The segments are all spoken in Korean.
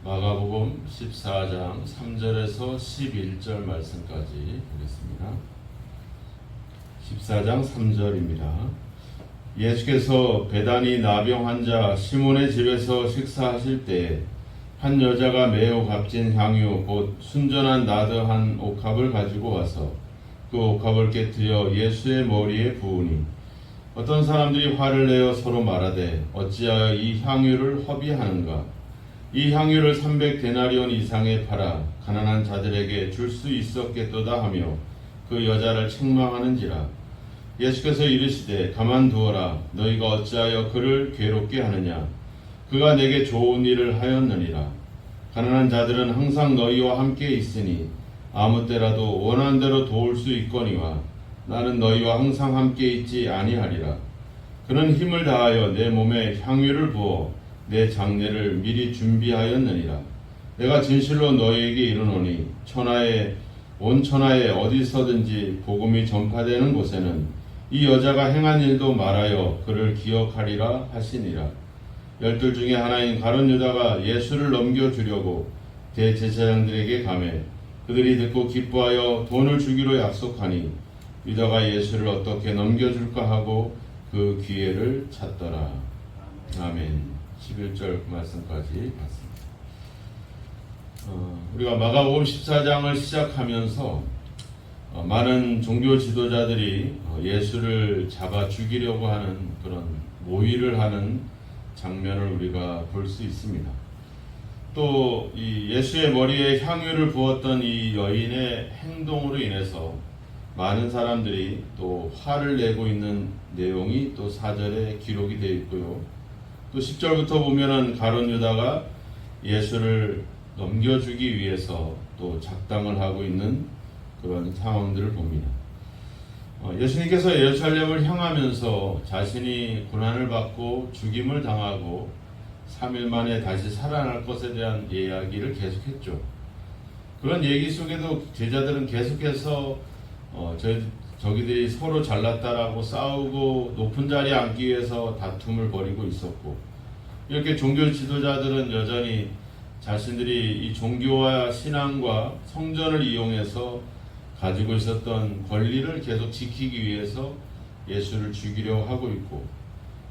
마가복음 14장 3절에서 11절 말씀까지 보겠습니다. 14장 3절입니다. 예수께서 베다니 나병 환자 시몬의 집에서 식사하실 때에 한 여자가 매우 값진 향유 곧 순전한 나드 한 옥합을 가지고 와서 그 옥합을 깨뜨려 예수의 머리에 부으니 어떤 사람들이 화를 내어 서로 말하되 어찌하여 이 향유를 허비하는가? 이 향유를 300데나리온 이상에 팔아 가난한 자들에게 줄 수 있었겠도다 하며 그 여자를 책망하는지라. 예수께서 이르시되 가만두어라. 너희가 어찌하여 그를 괴롭게 하느냐? 그가 내게 좋은 일을 하였느니라. 가난한 자들은 항상 너희와 함께 있으니 아무 때라도 원하는 대로 도울 수 있거니와 나는 너희와 항상 함께 있지 아니하리라. 그는 힘을 다하여 내 몸에 향유를 부어 내 장례를 미리 준비하였느니라. 내가 진실로 너희에게 이르노니 온 천하에 어디서든지 복음이 전파되는 곳에는 이 여자가 행한 일도 말하여 그를 기억하리라 하시니라. 12 중에 하나인 가룟 유다가 예수를 넘겨주려고 대제사장들에게 가매 그들이 듣고 기뻐하여 돈을 주기로 약속하니 유다가 예수를 어떻게 넘겨줄까 하고 그 기회를 찾더라. 아멘. 11절 말씀까지 봤습니다. 우리가 마가복음 14장을 시작하면서 많은 종교 지도자들이 예수를 잡아 죽이려고 하는 그런 모의를 하는 장면을 우리가 볼 수 있습니다. 또 이 예수의 머리에 향유를 부었던 이 여인의 행동으로 인해서 많은 사람들이 또 화를 내고 있는 내용이 또 4절에 기록이 되어 있고요. 또 10절부터 보면은 가룟 유다가 예수를 넘겨주기 위해서 또 작당을 하고 있는 그런 상황들을 봅니다. 예수님께서 예루살렘을 향하면서 자신이 고난을 받고 죽임을 당하고 3일 만에 다시 살아날 것에 대한 이야기를 계속했죠. 그런 얘기 속에도 제자들은 계속해서 저기들이 서로 잘났다라고 싸우고 높은 자리에 앉기 위해서 다툼을 벌이고 있었고, 이렇게 종교 지도자들은 여전히 자신들이 이 종교와 신앙과 성전을 이용해서 가지고 있었던 권리를 계속 지키기 위해서 예수를 죽이려고 하고 있고,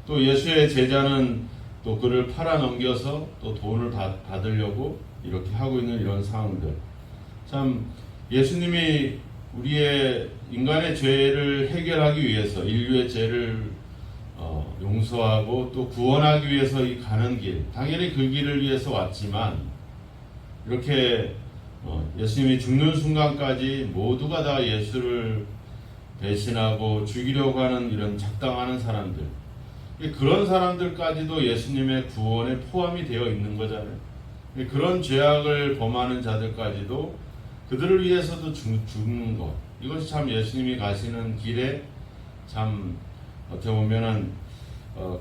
또 예수의 제자는 또 그를 팔아넘겨서 또 돈을 받으려고 이렇게 하고 있는 이런 상황들. 참 예수님이 우리의 인간의 죄를 해결하기 위해서 인류의 죄를 용서하고 또 구원하기 위해서 이 가는 길, 당연히 그 길을 위해서 왔지만 이렇게 예수님이 죽는 순간까지 모두가 다 예수를 배신하고 죽이려고 하는 이런 작당하는 사람들, 그런 사람들까지도 예수님의 구원에 포함이 되어 있는 거잖아요. 그런 죄악을 범하는 자들까지도 그들을 위해서도 죽는 것, 이것이 참 예수님이 가시는 길에 참 어떻게 보면은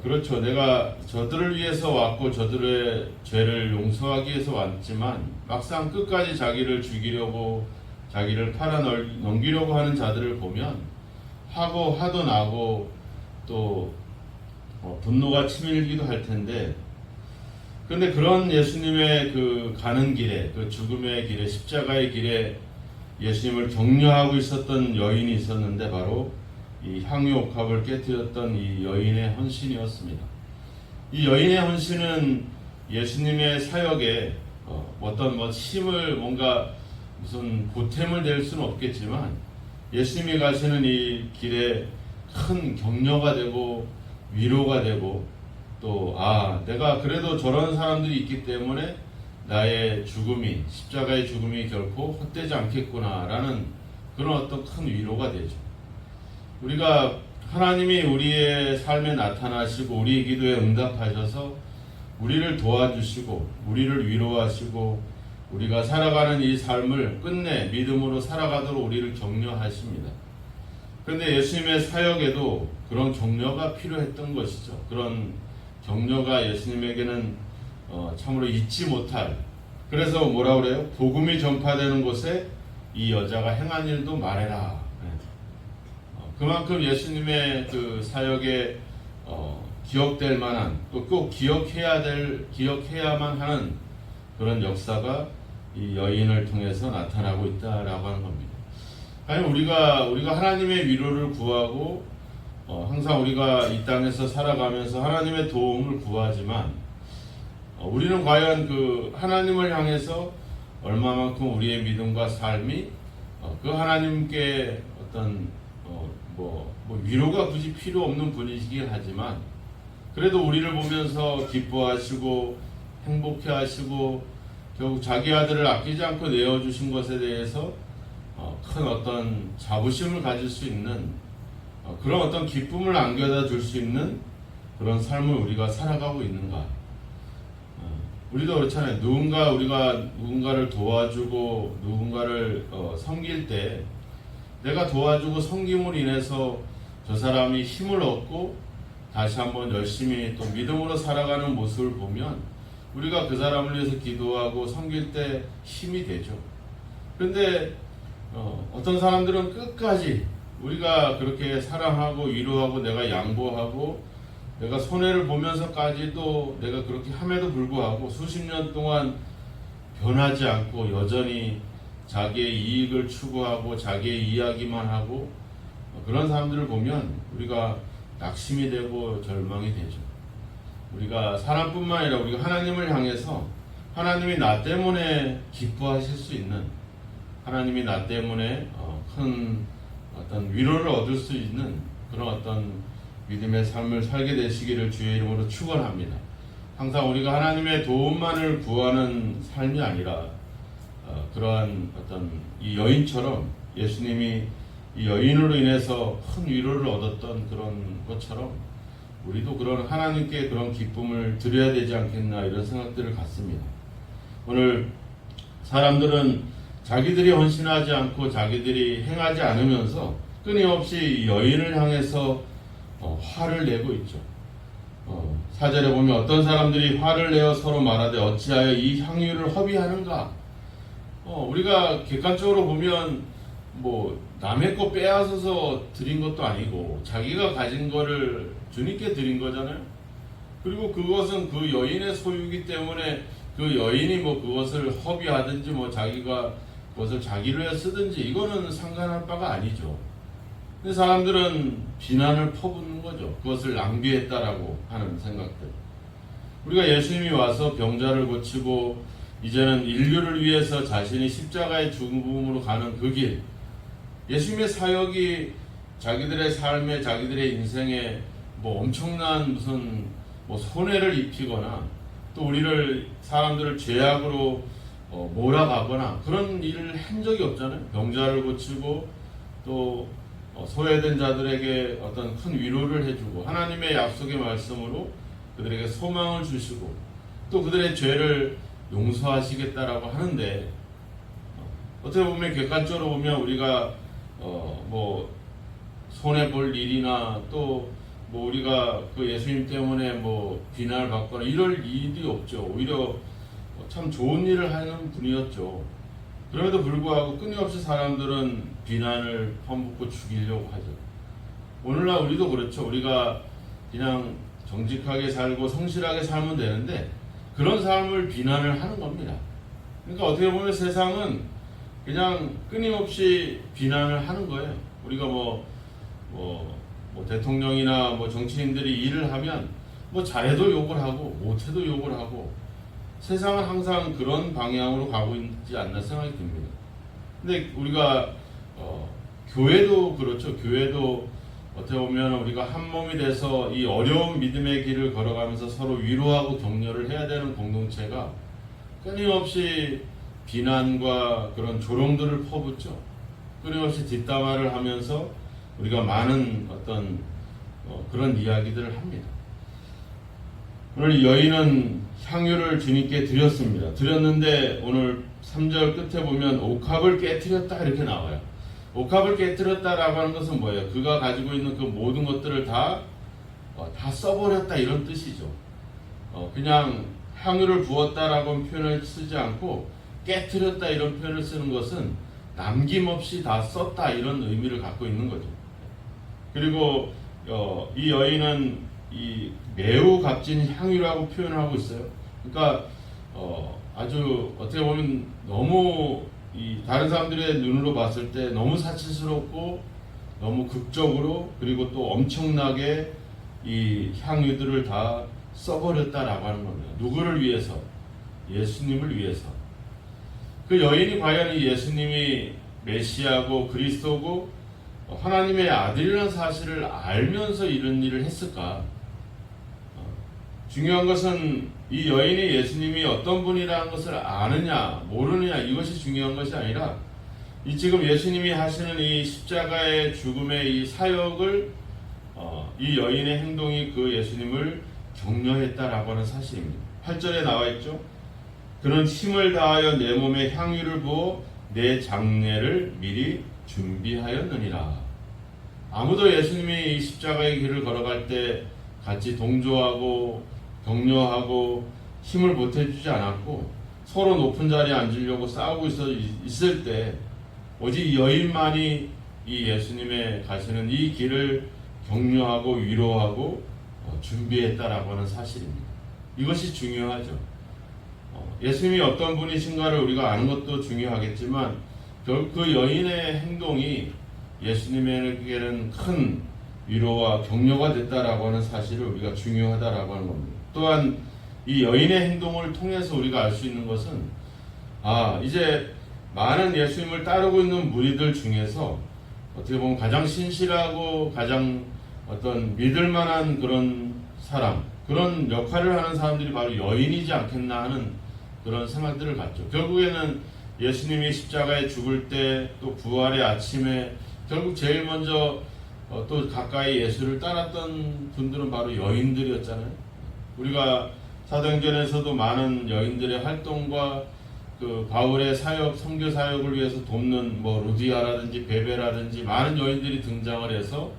그렇죠. 내가 저들을 위해서 왔고 저들의 죄를 용서하기 위해서 왔지만 막상 끝까지 자기를 죽이려고 자기를 팔아넘기려고 하는 자들을 보면 화도 나고 또 분노가 치밀기도 할 텐데, 그런데 그런 예수님의 그 가는 길에, 그 죽음의 길에, 십자가의 길에 예수님을 격려하고 있었던 여인이 있었는데 바로 이 향유 옥합을 깨뜨렸던 이 여인의 헌신이었습니다. 이 여인의 헌신은 예수님의 사역에 어떤 힘을 뭔가 무슨 보탬을 될 수는 없겠지만 예수님이 가시는 이 길에 큰 격려가 되고 위로가 되고 또 내가 그래도 저런 사람들이 있기 때문에 나의 죽음이, 십자가의 죽음이 결코 헛되지 않겠구나라는 그런 어떤 큰 위로가 되죠. 우리가 하나님이 우리의 삶에 나타나시고 우리의 기도에 응답하셔서 우리를 도와주시고 우리를 위로하시고 우리가 살아가는 이 삶을 끝내 믿음으로 살아가도록 우리를 격려하십니다. 그런데 예수님의 사역에도 그런 격려가 필요했던 것이죠. 그런 격려가 예수님에게는 참으로 잊지 못할, 그래서 뭐라 그래요? 복음이 전파되는 곳에 이 여자가 행한 일도 말해라. 그만큼 예수님의 그 사역에 기억될 만한, 또 꼭 기억해야만 하는 그런 역사가 이 여인을 통해서 나타나고 있다라고 하는 겁니다. 아니 우리가 하나님의 위로를 구하고 항상 우리가 이 땅에서 살아가면서 하나님의 도움을 구하지만 우리는 과연 그 하나님을 향해서 얼마만큼 우리의 믿음과 삶이 그 하나님께 어떤 위로가 굳이 필요 없는 분이시긴 하지만 그래도 우리를 보면서 기뻐하시고 행복해하시고 결국 자기 아들을 아끼지 않고 내어주신 것에 대해서 큰 어떤 자부심을 가질 수 있는 그런 어떤 기쁨을 안겨다 줄 수 있는 그런 삶을 우리가 살아가고 있는가? 우리도 그렇잖아요. 우리가 누군가를 도와주고 누군가를 섬길 때 내가 도와주고 섬김으로 인해서 저 사람이 힘을 얻고 다시 한번 열심히 또 믿음으로 살아가는 모습을 보면 우리가 그 사람을 위해서 기도하고 섬길 때 힘이 되죠. 그런데 어떤 사람들은 끝까지 우리가 그렇게 사랑하고 위로하고 내가 양보하고 내가 손해를 보면서까지도 내가 그렇게 함에도 불구하고 수십 년 동안 변하지 않고 여전히 자기의 이익을 추구하고 자기의 이야기만 하고 그런 사람들을 보면 우리가 낙심이 되고 절망이 되죠. 우리가 사람뿐만 아니라 우리가 하나님을 향해서 하나님이 나 때문에 기뻐하실 수 있는 하나님이 나 때문에 큰 어떤 위로를 얻을 수 있는 그런 어떤 믿음의 삶을 살게 되시기를 주의 이름으로 축원합니다. 항상 우리가 하나님의 도움만을 구하는 삶이 아니라 그러한 어떤 이 여인처럼 예수님이 이 여인으로 인해서 큰 위로를 얻었던 그런 것처럼 우리도 그런 하나님께 그런 기쁨을 드려야 되지 않겠나 이런 생각들을 갖습니다. 오늘 사람들은 자기들이 헌신하지 않고 자기들이 행하지 않으면서 끊임없이 여인을 향해서 화를 내고 있죠. 4절에 보면 어떤 사람들이 화를 내어 서로 말하되 어찌하여 이 향유를 허비하는가? 우리가 객관적으로 보면 남의 거 빼앗아서 드린 것도 아니고 자기가 가진 거를 주님께 드린 거잖아요. 그리고 그것은 그 여인의 소유이기 때문에 그 여인이 그것을 허비하든지 자기가 그것을 자기를 위해 쓰든지 이거는 상관할 바가 아니죠. 근데 사람들은 비난을 퍼붓는 거죠. 그것을 낭비했다라고 하는 생각들. 우리가 예수님이 와서 병자를 고치고 이제는 인류를 위해서 자신이 십자가의 죽음으로 가는 그 길, 예수님의 사역이 자기들의 삶에 자기들의 인생에 엄청난 무슨 손해를 입히거나 또 사람들을 죄악으로 몰아가거나 그런 일을 한 적이 없잖아요. 병자를 고치고 또 소외된 자들에게 어떤 큰 위로를 해주고 하나님의 약속의 말씀으로 그들에게 소망을 주시고 또 그들의 죄를 용서하시겠다라고 하는데 어떻게 보면 객관적으로 보면 우리가 손해볼 일이나 또 우리가 그 예수님 때문에 비난을 받거나 이럴 일이 없죠. 오히려 참 좋은 일을 하는 분이었죠. 그럼에도 불구하고 끊임없이 사람들은 비난을 퍼붓고 죽이려고 하죠. 오늘날 우리도 그렇죠. 우리가 그냥 정직하게 살고 성실하게 살면 되는데 그런 삶을 비난을 하는 겁니다. 그러니까 어떻게 보면 세상은 그냥 끊임없이 비난을 하는 거예요. 우리가 대통령이나 정치인들이 일을 하면 잘해도 욕을 하고 못해도 욕을 하고 세상은 항상 그런 방향으로 가고 있지 않나 생각이 듭니다. 근데 우리가 교회도 그렇죠. 교회도 어떻게 보면 우리가 한 몸이 돼서 이 어려운 믿음의 길을 걸어가면서 서로 위로하고 격려를 해야 되는 공동체가 끊임없이 비난과 그런 조롱들을 퍼붓죠. 끊임없이 뒷담화를 하면서 우리가 많은 어떤 그런 이야기들을 합니다. 오늘 여인은 향유를 주님께 드렸습니다. 드렸는데 오늘 3절 끝에 보면 옥합을 깨트렸다 이렇게 나와요. 옥합을 깨트렸다라고 하는 것은 뭐예요? 그가 가지고 있는 그 모든 것들을 다 써버렸다 이런 뜻이죠. 그냥 향유를 부었다라고 표현을 쓰지 않고 깨트렸다 이런 표현을 쓰는 것은 남김없이 다 썼다 이런 의미를 갖고 있는 거죠. 그리고 이 여인은 이 매우 값진 향유라고 표현하고 있어요. 그러니까 아주 어떻게 보면 너무 이 다른 사람들의 눈으로 봤을 때 너무 사치스럽고 너무 극적으로 그리고 또 엄청나게 이 향유들을 다 써버렸다라고 하는 겁니다. 누구를 위해서? 예수님을 위해서. 그 여인이 과연 이 예수님이 메시아고 그리스도고 하나님의 아들이라는 사실을 알면서 이런 일을 했을까? 중요한 것은 이 여인이 예수님이 어떤 분이라는 것을 아느냐 모르느냐 이것이 중요한 것이 아니라 이 지금 예수님이 하시는 이 십자가의 죽음의 이 사역을 이 여인의 행동이 그 예수님을 격려했다라고 하는 사실입니다. 8절에 나와 있죠. 그는 힘을 다하여 내 몸에 향유를 부어 내 장례를 미리 준비하였느니라. 아무도 예수님이 이 십자가의 길을 걸어갈 때 같이 동조하고 격려하고 힘을 보태주지 않았고 서로 높은 자리에 앉으려고 싸우고 있을 때 오직 여인만이 이 예수님의 가시는 이 길을 격려하고 위로하고 준비했다라고 하는 사실입니다. 이것이 중요하죠. 예수님이 어떤 분이신가를 우리가 아는 것도 중요하겠지만 결국 그 여인의 행동이 예수님에게는 큰 위로와 격려가 됐다라고 하는 사실을 우리가 중요하다라고 하는 겁니다. 또한 이 여인의 행동을 통해서 우리가 알 수 있는 것은 이제 많은 예수님을 따르고 있는 무리들 중에서 어떻게 보면 가장 신실하고 가장 어떤 믿을 만한 그런 사람, 그런 역할을 하는 사람들이 바로 여인이지 않겠나 하는 그런 생각들을 갖죠. 결국에는 예수님이 십자가에 죽을 때 또 부활의 아침에 결국 제일 먼저 또 가까이 예수를 따랐던 분들은 바로 여인들이었잖아요. 우리가 사도행전에서도 많은 여인들의 활동과 그 바울의 사역, 선교 사역을 위해서 돕는 루디아라든지 베베라든지 많은 여인들이 등장을 해서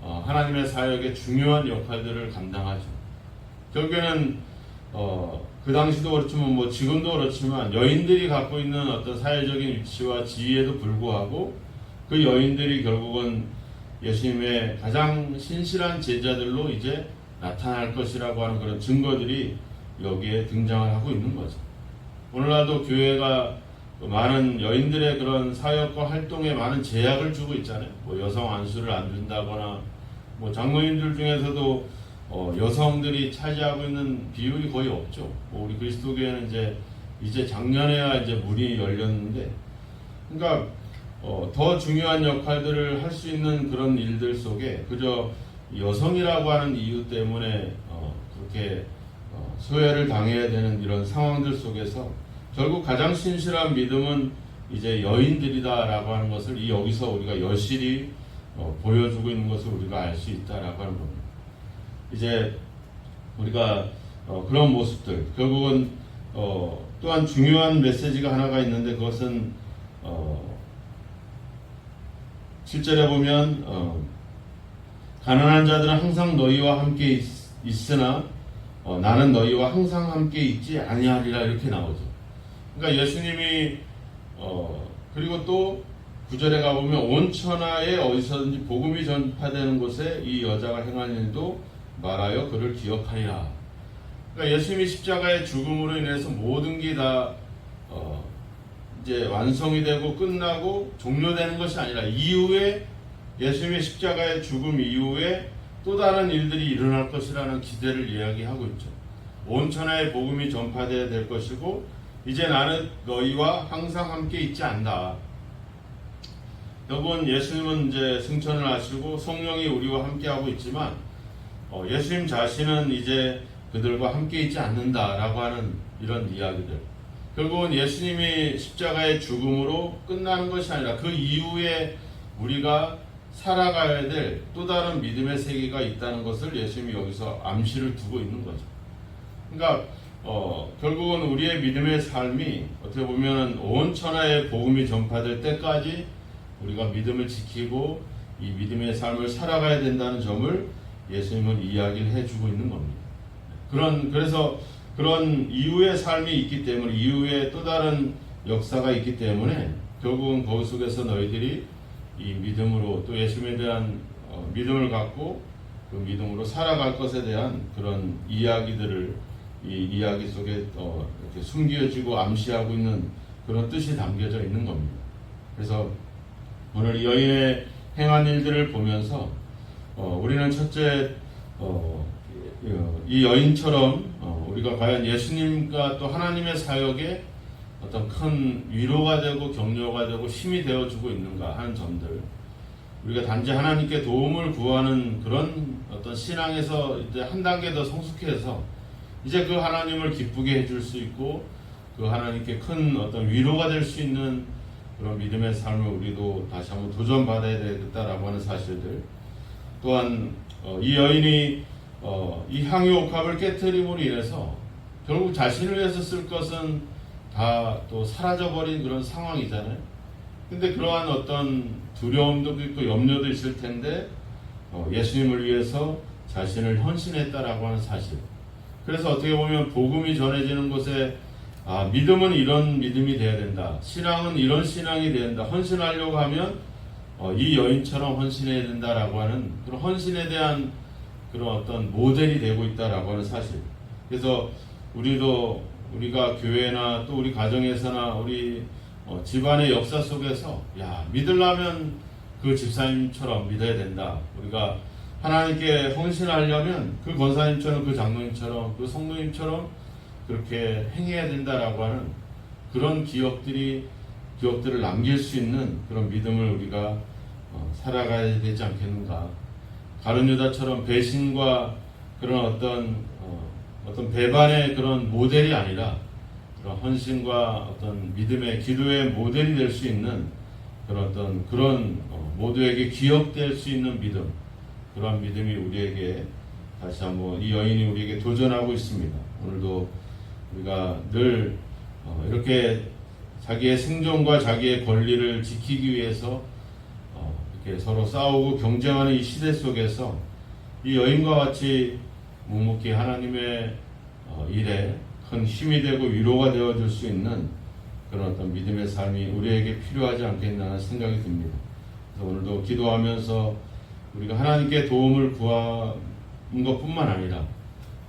하나님의 사역의 중요한 역할들을 감당하죠. 결국에는 그 당시도 그렇지만 지금도 그렇지만 여인들이 갖고 있는 어떤 사회적인 위치와 지위에도 불구하고 그 여인들이 결국은 예수님의 가장 신실한 제자들로 이제 나타날 것이라고 하는 그런 증거들이 여기에 등장을 하고 있는 거죠. 오늘날도 교회가 많은 여인들의 그런 사역과 활동에 많은 제약을 주고 있잖아요. 여성 안수를 안 준다거나 장로님들 중에서도 여성들이 차지하고 있는 비율이 거의 없죠. 우리 그리스도교회는 이제 작년에야 이제 문이 열렸는데, 그러니까 더 중요한 역할들을 할 수 있는 그런 일들 속에 그저 여성이라고 하는 이유 때문에 그렇게 소외를 당해야 되는 이런 상황들 속에서 결국 가장 신실한 믿음은 이제 여인들이다라고 하는 것을 여기서 우리가 여실히 보여주고 있는 것을 우리가 알 수 있다라고 하는 겁니다. 이제 우리가 그런 모습들 결국은 또한 중요한 메시지가 하나가 있는데 그것은 7절에 보면 가난한 자들은 항상 너희와 함께 있으나 나는 너희와 항상 함께 있지 아니하리라 이렇게 나오죠. 그러니까 예수님이 그리고 또 9절에 가보면 온 천하에 어디서든지 복음이 전파되는 곳에 이 여자가 행한 일도 말하여 그를 기억하리라. 그러니까 예수님이 십자가의 죽음으로 인해서 모든 게 다 이제 완성이 되고 끝나고 종료되는 것이 아니라 이후에 예수님의 십자가의 죽음 이후에 또 다른 일들이 일어날 것이라는 기대를 이야기하고 있죠. 온 천하에 복음이 전파되어야 될 것이고 이제 나는 너희와 항상 함께 있지 않다. 여러분, 예수님은 이제 승천을 하시고 성령이 우리와 함께하고 있지만 예수님 자신은 이제 그들과 함께 있지 않는다라고 하는 이런 이야기들. 결국은 예수님이 십자가의 죽음으로 끝나는 것이 아니라 그 이후에 우리가 살아가야 될 또 다른 믿음의 세계가 있다는 것을 예수님이 여기서 암시를 두고 있는 거죠. 그러니까 결국은 우리의 믿음의 삶이 어떻게 보면 온 천하에 복음이 전파될 때까지 우리가 믿음을 지키고 이 믿음의 삶을 살아가야 된다는 점을 예수님은 이야기를 해주고 있는 겁니다. 그래서 그런 이후의 삶이 있기 때문에 이후에 또 다른 역사가 있기 때문에 결국은 거기 속에서 너희들이 이 믿음으로 또 예수님에 대한 믿음을 갖고 그 믿음으로 살아갈 것에 대한 그런 이야기들을 이 이야기 속에 이렇게 숨겨지고 암시하고 있는 그런 뜻이 담겨져 있는 겁니다. 그래서 오늘 이 여인의 행한 일들을 보면서 우리는 첫째 이 여인처럼 우리가 과연 예수님과 또 하나님의 사역에 어떤 큰 위로가 되고 격려가 되고 힘이 되어주고 있는가 하는 점들, 우리가 단지 하나님께 도움을 구하는 그런 어떤 신앙에서 이제 한 단계 더 성숙해서 이제 그 하나님을 기쁘게 해줄 수 있고 그 하나님께 큰 어떤 위로가 될 수 있는 그런 믿음의 삶을 우리도 다시 한번 도전받아야 되겠다라고 하는 사실들, 또한 이 여인이 이 향유옥합을 깨트림으로 인해서 결국 자신을 위해서 쓸 것은 다 또 사라져버린 그런 상황이잖아요. 근데 그러한 어떤 두려움도 있고 염려도 있을 텐데 예수님을 위해서 자신을 헌신했다라고 하는 사실. 그래서 어떻게 보면 복음이 전해지는 곳에 믿음은 이런 믿음이 돼야 된다, 신앙은 이런 신앙이 돼야 된다, 헌신하려고 하면 이 여인처럼 헌신해야 된다라고 하는 그런 헌신에 대한 그런 어떤 모델이 되고 있다라고 하는 사실. 그래서 우리가 교회나 또 우리 가정에서나 우리 집안의 역사 속에서 믿으려면 그 집사님처럼 믿어야 된다, 우리가 하나님께 헌신하려면 그 권사님처럼 그 장로님처럼 그 성도님처럼 그렇게 행해야 된다라고 하는 그런 기억들을 남길 수 있는 그런 믿음을 우리가 살아가야 되지 않겠는가. 가룟 유다처럼 배신과 그런 어떤 배반의 그런 모델이 아니라 그런 헌신과 어떤 믿음의 기도의 모델이 될 수 있는 그런 모두에게 기억될 수 있는 믿음, 그러한 믿음이 우리에게 다시 한번 이 여인이 우리에게 도전하고 있습니다. 오늘도 우리가 늘 이렇게 자기의 생존과 자기의 권리를 지키기 위해서 이렇게 서로 싸우고 경쟁하는 이 시대 속에서 이 여인과 같이 묵묵히 하나님의 일에 큰 힘이 되고 위로가 되어줄 수 있는 그런 어떤 믿음의 삶이 우리에게 필요하지 않겠나 하는 생각이 듭니다. 그래서 오늘도 기도하면서 우리가 하나님께 도움을 구하는 것뿐만 아니라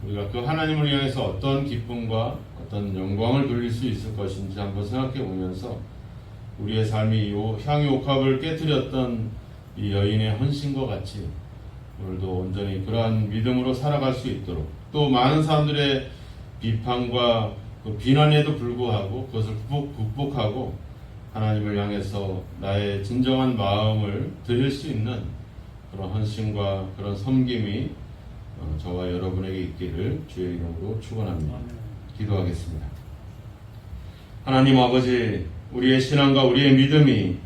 우리가 그 하나님을 향해서 어떤 기쁨과 어떤 영광을 돌릴 수 있을 것인지 한번 생각해 보면서 우리의 삶이 향유옥합을 깨뜨렸던 이 여인의 헌신과 같이 오늘도 온전히 그러한 믿음으로 살아갈 수 있도록, 또 많은 사람들의 비판과 그 비난에도 불구하고 그것을 극복하고 하나님을 향해서 나의 진정한 마음을 드릴 수 있는 그런 헌신과 그런 섬김이 저와 여러분에게 있기를 주의 이름으로 축원합니다. 기도하겠습니다. 하나님 아버지, 우리의 신앙과 우리의 믿음이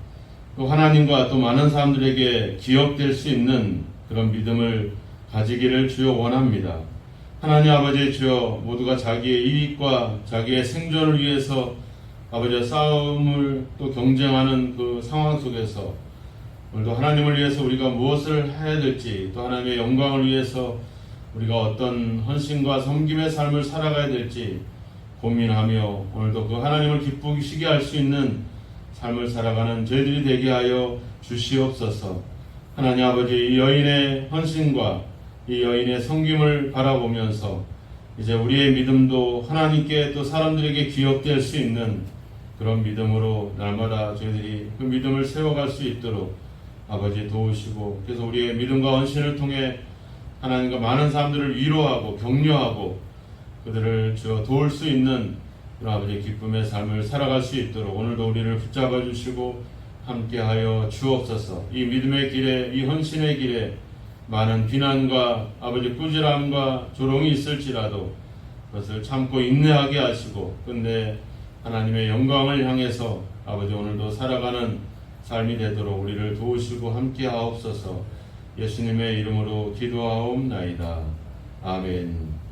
또 하나님과 또 많은 사람들에게 기억될 수 있는 그런 믿음을 가지기를 주여 원합니다. 하나님 아버지, 주여 모두가 자기의 이익과 자기의 생존을 위해서 아버지 싸움을 또 경쟁하는 그 상황 속에서 오늘도 하나님을 위해서 우리가 무엇을 해야 될지, 또 하나님의 영광을 위해서 우리가 어떤 헌신과 섬김의 삶을 살아가야 될지 고민하며 오늘도 그 하나님을 기쁘시게 할 수 있는 삶을 살아가는 저희들이 되게 하여 주시옵소서. 하나님 아버지, 이 여인의 헌신과 이 여인의 섬김을 바라보면서 이제 우리의 믿음도 하나님께 또 사람들에게 기억될 수 있는 그런 믿음으로 날마다 저희들이 그 믿음을 세워갈 수 있도록 아버지 도우시고, 그래서 우리의 믿음과 헌신을 통해 하나님과 많은 사람들을 위로하고 격려하고 그들을 도울 수 있는 그런 아버지의 기쁨의 삶을 살아갈 수 있도록 오늘도 우리를 붙잡아 주시고 함께하여 주옵소서. 이 믿음의 길에, 이 헌신의 길에 많은 비난과 아버지 꾸지람과 조롱이 있을지라도 그것을 참고 인내하게 하시고 끝내 하나님의 영광을 향해서 아버지 오늘도 살아가는 삶이 되도록 우리를 도우시고 함께하옵소서. 예수님의 이름으로 기도하옵나이다. 아멘.